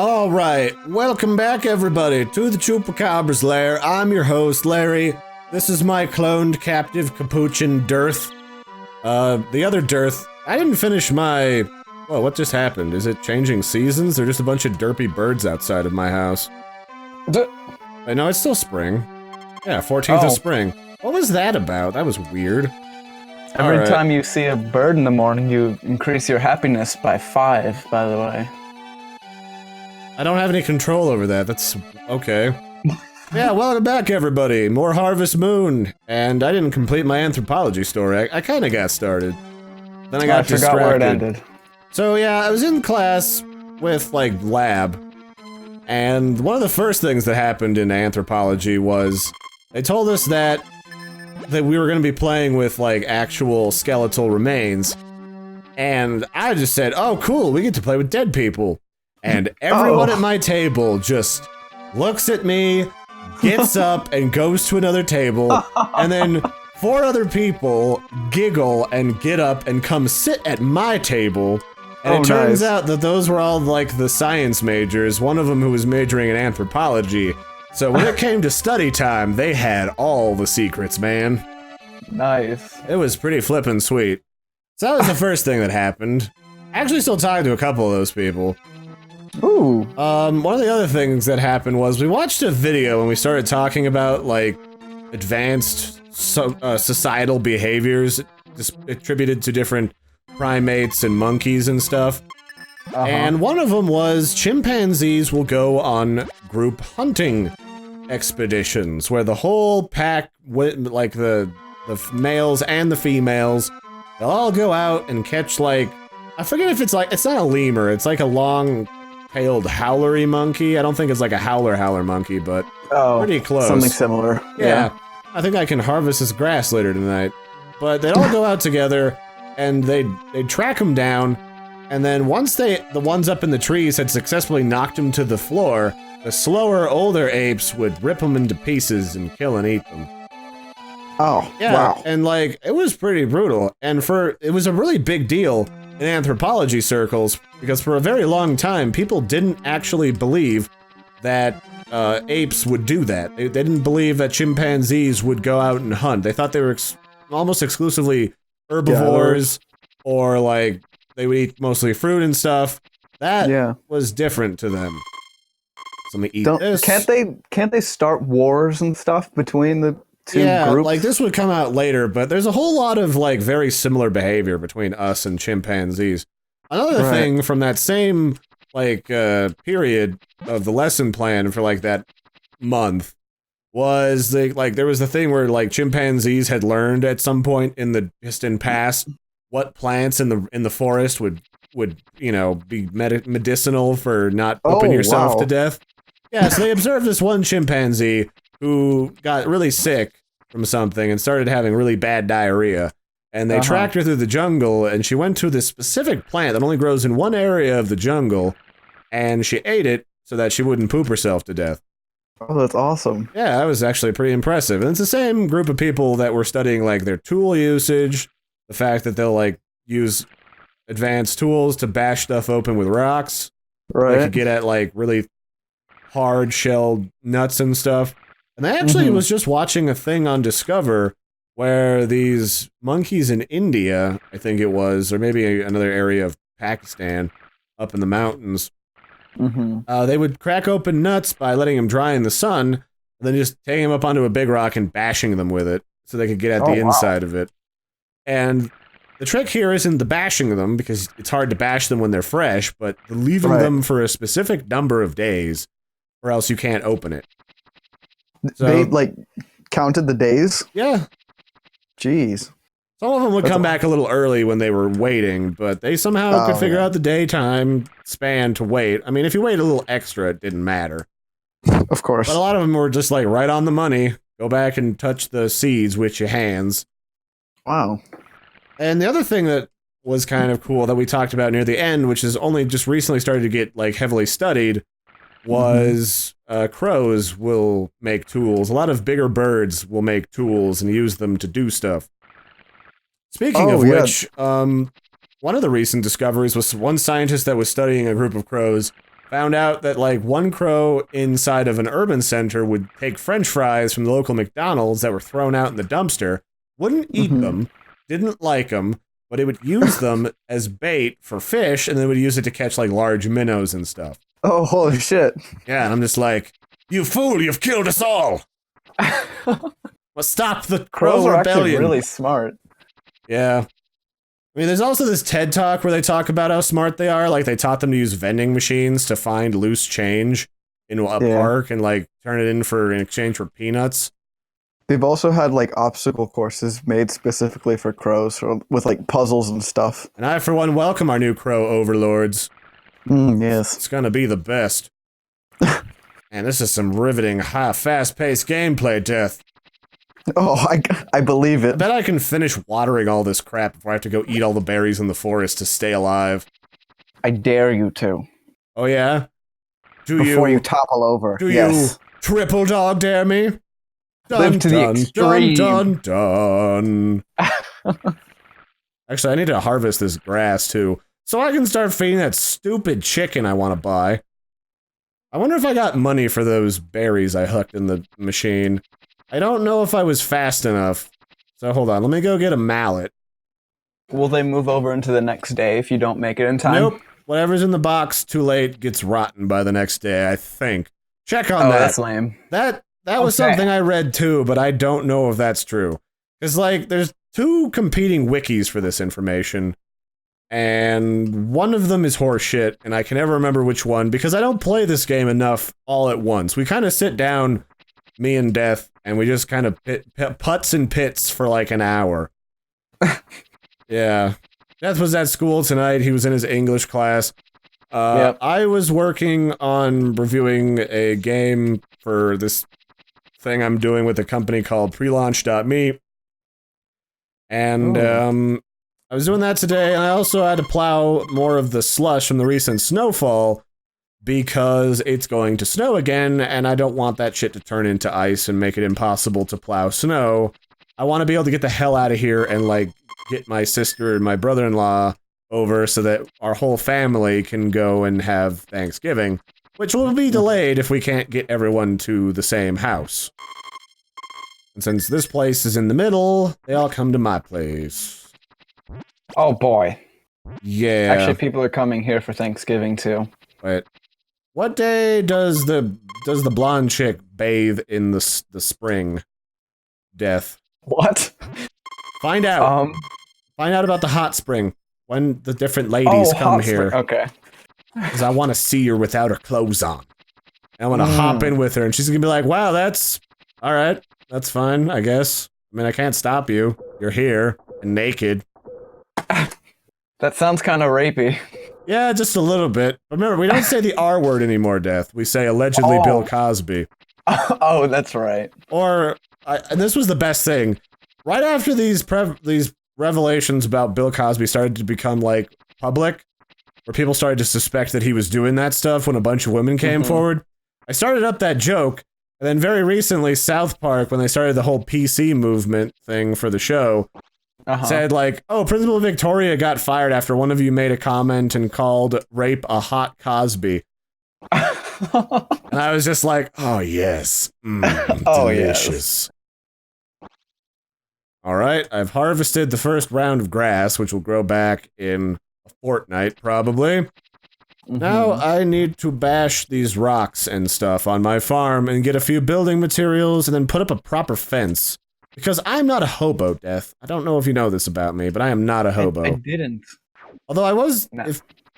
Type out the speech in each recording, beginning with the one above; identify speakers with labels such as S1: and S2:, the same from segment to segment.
S1: All right, welcome back everybody to the Chupacabra's lair. I'm your host, Larry. This is my cloned captive capuchin Dearth. The other Dearth, I didn't finish my... Whoa, what just happened? Is it changing seasons? They're just a bunch of derpy birds outside of my house. I know, it's still spring. Yeah, 14th of spring. What was that about? That was weird.
S2: Every time you see a bird in the morning, you increase your happiness by 5, by the way.
S1: I don't have any control over that, that's... okay. Yeah, welcome back everybody, more Harvest Moon. And I didn't complete my anthropology story, I kinda got started. Then I got distracted.
S2: I forgot where it ended.
S1: So yeah, I was in class with, like, lab. And one of the first things that happened in anthropology was... they told us that we were gonna be playing with, like, actual skeletal remains. And I just said, oh cool, we get to play with dead people. And everyone at my table just looks at me, gets up, and goes to another table, and then 4 other people giggle and get up and come sit at my table, and it turns out that those were all, like, the science majors, one of them who was majoring in anthropology, so when it came to study time, they had all the secrets, man.
S2: Nice.
S1: It was pretty flippin' sweet. So that was the first thing that happened. I actually still talked to a couple of those people.
S2: Ooh.
S1: One of the other things that happened was we watched a video and we started talking about, like, advanced societal behaviors attributed to different primates and monkeys and stuff. And one of them was chimpanzees will go on group hunting expeditions where the whole pack, like the males and the females, they'll all go out and catch, like, I forget if it's like, it's not a lemur, it's like a long-tailed howlery monkey. I don't think it's like a howler monkey, but pretty close.
S2: Something similar.
S1: Yeah. I think I can harvest this grass later tonight. But they'd all go out together, and they'd track them down, and then once the ones up in the trees had successfully knocked them to the floor, the slower, older apes would rip them into pieces and kill and eat them.
S2: Oh,
S1: yeah, wow. And, like, it was pretty brutal, and it was a really big deal in anthropology circles, because for a very long time, people didn't actually believe that apes would do that. They didn't believe that chimpanzees would go out and hunt. They thought they were almost exclusively herbivores, or, like, they would eat mostly fruit and stuff. That was different to them. So let me eat this.
S2: Can't they start wars and stuff between the two groups?
S1: Like, this would come out later, but there's a whole lot of, like, very similar behavior between us and chimpanzees. Another thing from that same, like, period of the lesson plan for, like, that month was, there was the thing where, like, chimpanzees had learned at some point in the distant past what plants in the forest would you know, be medicinal for not pooping yourself to death. Yeah, so they observed this one chimpanzee who got really sick from something and started having really bad diarrhea. And they tracked her through the jungle, and she went to this specific plant that only grows in one area of the jungle, and she ate it so that she wouldn't poop herself to death.
S2: Oh, that's awesome.
S1: Yeah, that was actually pretty impressive. And it's the same group of people that were studying, like, their tool usage, the fact that they'll, like, use advanced tools to bash stuff open with rocks. Right. They could get at, like, really hard-shelled nuts and stuff. And I actually was just watching a thing on Discover where these monkeys in India, I think it was, or maybe another area of Pakistan, up in the mountains, they would crack open nuts by letting them dry in the sun, and then just taking them up onto a big rock and bashing them with it so they could get at the inside of it. And the trick here isn't the bashing them, because it's hard to bash them when they're fresh, but leaving them for a specific number of days, or else you can't open it. So,
S2: they, like, counted the days?
S1: Yeah.
S2: Jeez.
S1: Some of them would come back a little early when they were waiting, but they somehow could figure out the daytime span to wait. I mean, if you wait a little extra, it didn't matter.
S2: Of course.
S1: But a lot of them were just, like, right on the money. Go back and touch the seeds with your hands.
S2: Wow.
S1: And the other thing that was kind of cool that we talked about near the end, which has only just recently started to get, like, heavily studied, was crows will make tools. A lot of bigger birds will make tools and use them to do stuff. Speaking of which, one of the recent discoveries was one scientist that was studying a group of crows found out that like one crow inside of an urban center would take French fries from the local McDonald's that were thrown out in the dumpster, wouldn't eat them, didn't like them, but it would use them as bait for fish, and then would use it to catch like large minnows and stuff.
S2: Oh, holy shit.
S1: Yeah, and I'm just like, you fool, you've killed us all! Well, stop the crow
S2: Crows are
S1: rebellion.
S2: actually really smart.
S1: Yeah. I mean, there's also this TED Talk where they talk about how smart they are. Like, they taught them to use vending machines to find loose change in a park and, like, turn it in exchange for peanuts.
S2: They've also had, like, obstacle courses made specifically for crows with, like, puzzles and stuff.
S1: And I, for one, welcome our new crow overlords.
S2: Yes.
S1: It's gonna be the best. And this is some riveting, fast-paced gameplay, Death.
S2: Oh, I believe it.
S1: I bet I can finish watering all this crap before I have to go eat all the berries in the forest to stay alive.
S2: I dare you to.
S1: Oh, yeah?
S2: Before you topple over.
S1: Do you triple dog dare me? Dun,
S2: Live to the extreme.
S1: Dun, dun, dun. Actually, I need to harvest this grass, too, so I can start feeding that stupid chicken I want to buy. I wonder if I got money for those berries I hooked in the machine. I don't know if I was fast enough. So hold on, let me go get a mallet.
S2: Will they move over into the next day if you don't make it in time?
S1: Nope. Whatever's in the box too late gets rotten by the next day, I think. Check on that.
S2: Oh, that's lame.
S1: That was something I read too, but I don't know if that's true. Because, like, there's two competing wikis for this information. And one of them is horseshit, and I can never remember which one, because I don't play this game enough all at once. We kind of sit down, me and Death, and we just kind of putts and pits for like an hour. Yeah. Death was at school tonight. He was in his English class.
S2: Yep.
S1: I was working on reviewing a game for this thing I'm doing with a company called prelaunch.me. And, I was doing that today, and I also had to plow more of the slush from the recent snowfall because it's going to snow again, and I don't want that shit to turn into ice and make it impossible to plow snow. I want to be able to get the hell out of here and, like, get my sister and my brother-in-law over so that our whole family can go and have Thanksgiving, which will be delayed if we can't get everyone to the same house. And since this place is in the middle, they all come to my place.
S2: Oh boy.
S1: Yeah.
S2: Actually, people are coming here for Thanksgiving too.
S1: Wait. What day does the blonde chick bathe in the spring? Death.
S2: What?
S1: Find out. Find out about the hot spring. When the different ladies come here.
S2: Okay.
S1: Because I want to see her without her clothes on. And I want to hop in with her, and she's gonna be like, wow, that's... Alright, that's fine, I guess. I mean, I can't stop you. You're here, and naked.
S2: That sounds kind of rapey.
S1: Yeah, just a little bit. Remember, we don't say the R word anymore, Death. We say allegedly Bill Cosby.
S2: Oh, that's right.
S1: Or, and this was the best thing. Right after these revelations about Bill Cosby started to become, like, public, where people started to suspect that he was doing that stuff when a bunch of women came forward, I started up that joke, and then very recently, South Park, when they started the whole PC movement thing for the show, said, like, oh, Principal Victoria got fired after one of you made a comment and called rape a hot Cosby. And I was just like, oh, yes. Delicious.
S2: Yes.
S1: Alright, I've harvested the first round of grass, which will grow back in a fortnight, probably. Now I need to bash these rocks and stuff on my farm and get a few building materials and then put up a proper fence. Because I'm not a hobo, Death. I don't know if you know this about me, but I am not a hobo.
S2: I didn't.
S1: Although I was...
S2: No.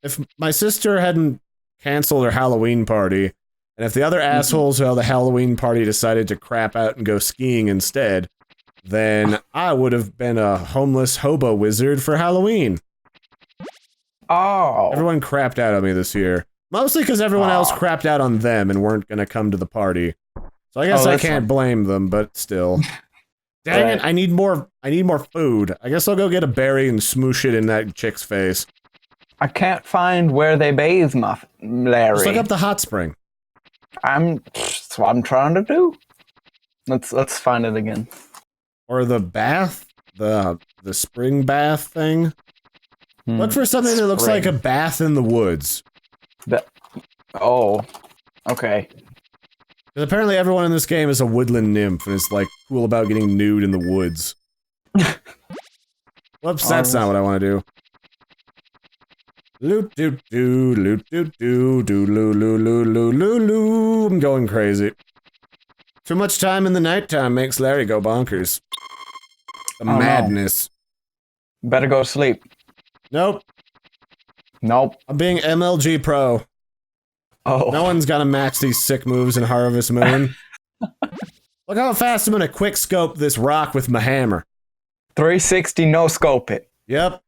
S1: If my sister hadn't canceled her Halloween party, and if the other assholes who held the Halloween party decided to crap out and go skiing instead, then I would have been a homeless hobo wizard for Halloween.
S2: Oh.
S1: Everyone crapped out on me this year. Mostly because everyone else crapped out on them and weren't gonna come to the party. So I guess I can't blame them, but still. Dang it, I need more food. I guess I'll go get a berry and smoosh it in that chick's face.
S2: I can't find where they bathe, Larry.
S1: Just look up the hot spring.
S2: That's what I'm trying to do. Let's find it again.
S1: Or the bath? The spring bath thing? Look for something that looks like a bath in the woods.
S3: Oh. Okay.
S1: Because apparently everyone in this game is a woodland nymph and is, like, cool about getting nude in the woods. Whoops, that's not what I want to do. Loot doot doo, loot doot doo, doo loo loo loo loo loo loo. I'm going crazy. Too much time in the nighttime makes Larry go bonkers. The madness.
S3: No. Better go to sleep.
S1: Nope.
S3: Nope.
S1: I'm being MLG Pro.
S3: Oh.
S1: No one's gonna match these sick moves in Harvest Moon. Look how fast I'm gonna quick scope this rock with my hammer.
S3: 360 no scope it.
S1: Yep.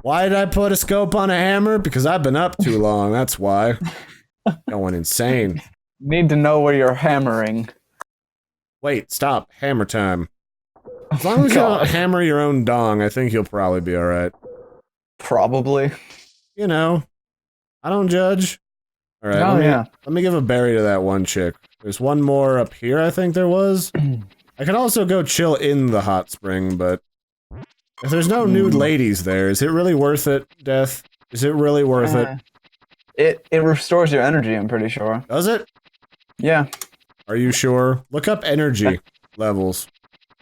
S1: Why did I put a scope on a hammer? Because I've been up too long, that's why. Going insane.
S3: Need to know where you're hammering.
S1: Wait, stop. Hammer time. As long as you don't hammer your own dong, I think you'll probably be alright.
S3: Probably.
S1: You know, I don't judge. Alright, let me give a berry to that one chick. There's one more up here, I think there was. I could also go chill in the hot spring, but if there's no nude ladies there, is it really worth it, Death? Is it really worth it?
S3: It restores your energy, I'm pretty sure.
S1: Does it?
S3: Yeah.
S1: Are you sure? Look up energy levels.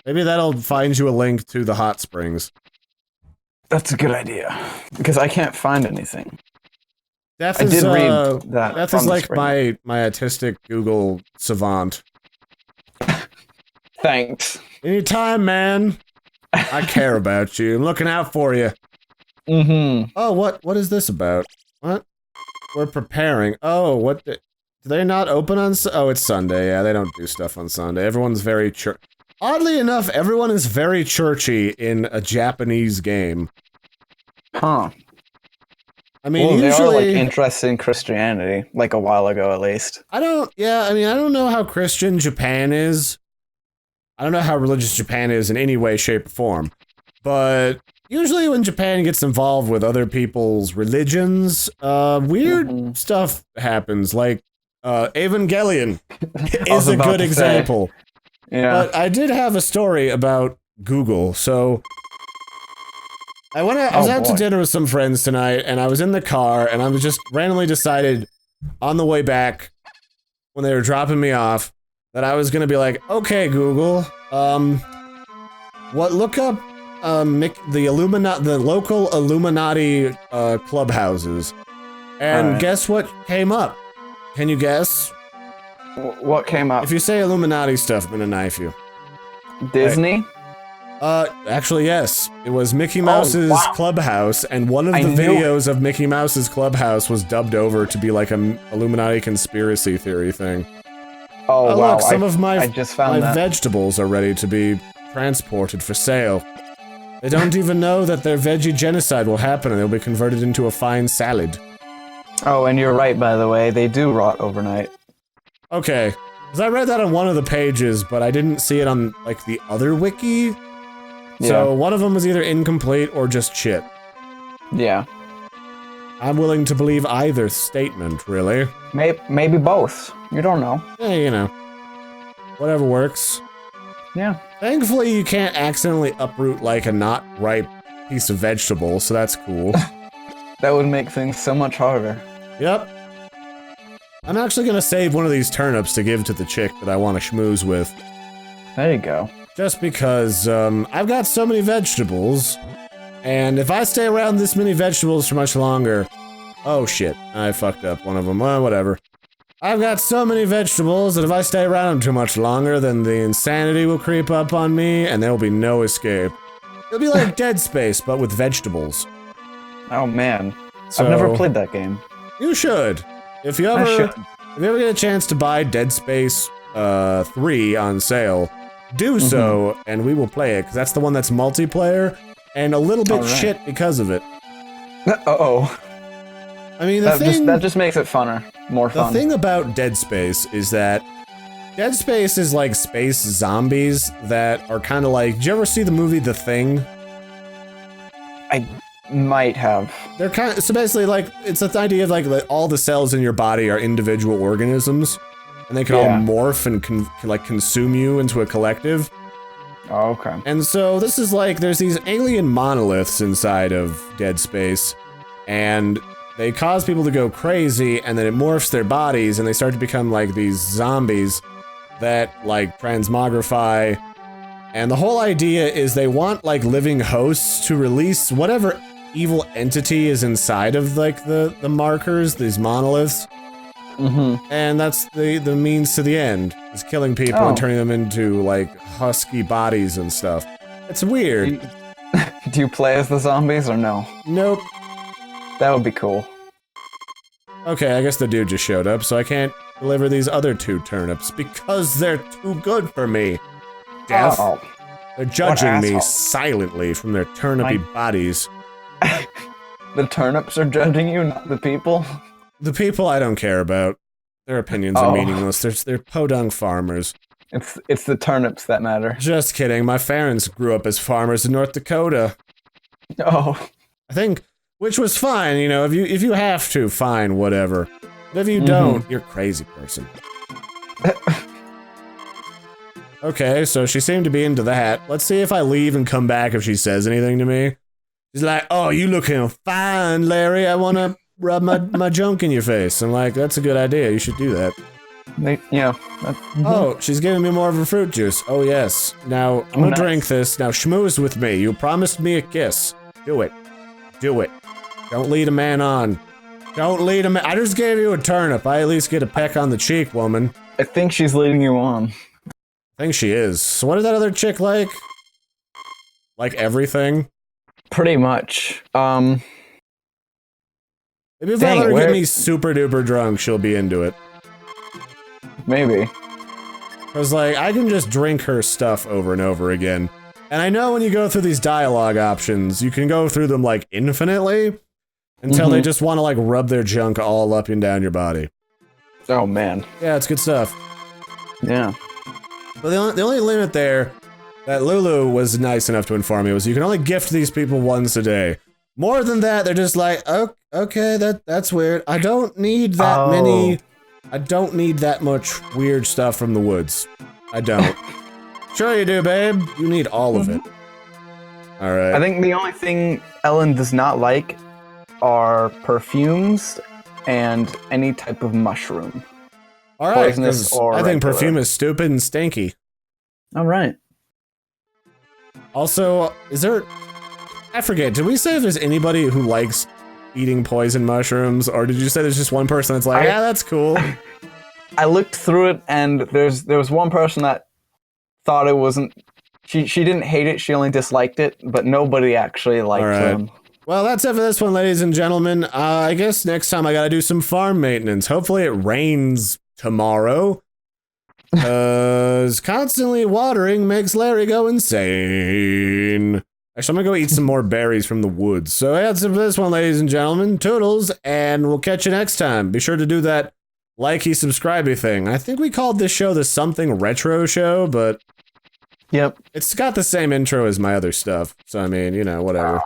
S1: Maybe that'll find you a link to the hot springs.
S3: That's a good idea. Because I can't find anything.
S1: Death
S3: I
S1: is,
S3: did read that.
S1: Death is like my autistic Google savant.
S3: Thanks.
S1: Anytime, man. I care about you. I'm looking out for you.
S3: Mm-hmm.
S1: Oh, what is this about? What? We're preparing. Oh, what? Do they not open on? Oh, it's Sunday. Yeah, they don't do stuff on Sunday. Everyone's very Oddly enough, everyone is very churchy in a Japanese game.
S3: Huh.
S1: I mean,
S3: well,
S1: usually
S3: they are, like, interested in Christianity, like a while ago at least.
S1: I don't know how Christian Japan is. I don't know how religious Japan is in any way, shape, or form. But usually when Japan gets involved with other people's religions, weird stuff happens, like, Evangelion is a good example.
S3: Yeah.
S1: But I did have a story about Google, so I was out to dinner with some friends tonight, and I was in the car, and I was just randomly decided on the way back, when they were dropping me off, that I was gonna be like, okay, Google, look up, the local Illuminati, clubhouses. And guess what came up? Can you guess?
S3: What came up?
S1: If you say Illuminati stuff, I'm gonna knife you.
S3: Disney?
S1: Actually, yes. It was Mickey Mouse's Clubhouse, and one of the videos of Mickey Mouse's Clubhouse was dubbed over to be like a Illuminati conspiracy theory thing.
S3: Oh, wow.
S1: Look, some of my
S3: that.
S1: vegetables are ready to be transported for sale. They don't even know that their veggie genocide will happen and they'll be converted into a fine salad.
S3: Oh, and you're right, by the way. They do rot overnight.
S1: Okay. Because I read that on one of the pages, but I didn't see it on, like, the other wiki. So one of them was either incomplete or just shit.
S3: Yeah.
S1: I'm willing to believe either statement, really.
S3: Maybe both. You don't know.
S1: Yeah, you know. Whatever works.
S3: Yeah.
S1: Thankfully, you can't accidentally uproot, like, a not ripe piece of vegetable, so that's cool.
S3: That would make things so much harder.
S1: Yep. I'm actually gonna save one of these turnips to give to the chick that I want to schmooze with.
S3: There you go.
S1: Just because, I've got so many vegetables, and if I stay around this many vegetables for much longer... Oh shit, I fucked up one of them. Well, whatever. I've got so many vegetables that if I stay around them too much longer, then the insanity will creep up on me, and there will be no escape. It'll be like Dead Space, but with vegetables.
S3: Oh man.
S1: So,
S3: I've never played that game.
S1: You should. If you ever get a chance to buy Dead Space 3 on sale, do so, and we will play it, because that's the one that's multiplayer, and a little bit shit because of it.
S3: Uh-oh.
S1: I mean,
S3: that just makes it funner. More fun.
S1: The thing about Dead Space is that Dead Space is like space zombies that are kind of like... Did you ever see the movie The Thing?
S3: I might have.
S1: They're kind of... So basically, like, it's the idea of, like, all the cells in your body are individual organisms, and they can all morph and consume you into a collective.
S3: Oh, okay.
S1: And so this is like, there's these alien monoliths inside of Dead Space, and they cause people to go crazy, and then it morphs their bodies, and they start to become like these zombies that like transmogrify. And the whole idea is they want like living hosts to release whatever evil entity is inside of like the markers, these monoliths. And that's the means to the end, is killing people and turning them into like husky bodies and stuff. It's weird.
S3: Do you play as the zombies or no?
S1: Nope.
S3: That would be cool.
S1: Okay, I guess the dude just showed up, so I can't deliver these other 2 turnips because they're too good for me. Death.
S3: Oh.
S1: They're judging me
S3: asshole.
S1: silently from their turnipy bodies.
S3: The turnips are judging you, not the people?
S1: The people I don't care about. Their opinions are meaningless. They're podunk farmers.
S3: It's the turnips that matter.
S1: Just kidding. My parents grew up as farmers in North Dakota.
S3: Oh.
S1: I think, which was fine, you know, if you have to, fine, whatever. But if you don't, you're a crazy person. Okay, so she seemed to be into that. Let's see if I leave and come back if she says anything to me. She's like, oh, you looking fine, Larry. I want to rub my junk in your face. I'm like, that's a good idea. You should do that. Oh, she's giving me more of a fruit juice. Oh, yes. Now, I'm gonna drink this. Now, schmooze with me. You promised me a kiss. Do it. Do it. Don't lead a man on. Don't lead a man. I just gave you a turnip. I at least get a peck on the cheek, woman.
S3: I think she's leading you on.
S1: I think she is. So what is that other chick like? Like everything?
S3: Pretty much.
S1: Maybe if I let her get me super duper drunk, she'll be into it.
S3: Maybe.
S1: Cause like, I can just drink her stuff over and over again. And I know when you go through these dialogue options, you can go through them like infinitely until they just want to like rub their junk all up and down your body.
S3: Oh man.
S1: Yeah, it's good stuff.
S3: Yeah.
S1: But the only limit there that Lulu was nice enough to inform me was you can only gift these people once a day. More than that, they're just like, oh, okay, that's weird. I don't need that many. I don't need that much weird stuff from the woods. I don't. Sure you do, babe. You need all of it. All right.
S3: I think the only thing Ellen does not like are perfumes and any type of mushroom.
S1: All right,
S3: poisonous or
S1: I think
S3: regular.
S1: perfume is stupid and stinky.
S3: All right.
S1: Also, is there... I forget, did we say if there's anybody who likes eating poison mushrooms, or did you say there's just one person that's like, yeah, that's cool?
S3: I looked through it, and there was one person that thought it wasn't... She didn't hate it, she only disliked it, but nobody actually liked them.
S1: Well, that's it for this one, ladies and gentlemen. I guess next time I gotta do some farm maintenance. Hopefully it rains tomorrow. Cause constantly watering makes Larry go insane. Actually, I'm gonna go eat some more berries from the woods. So that's it for this one, ladies and gentlemen. Toodles, and we'll catch you next time. Be sure to do that likey, subscribey thing. I think we called this show the Something Retro Show, but
S3: Yep.
S1: it's got the same intro as my other stuff. So, I mean, you know, whatever.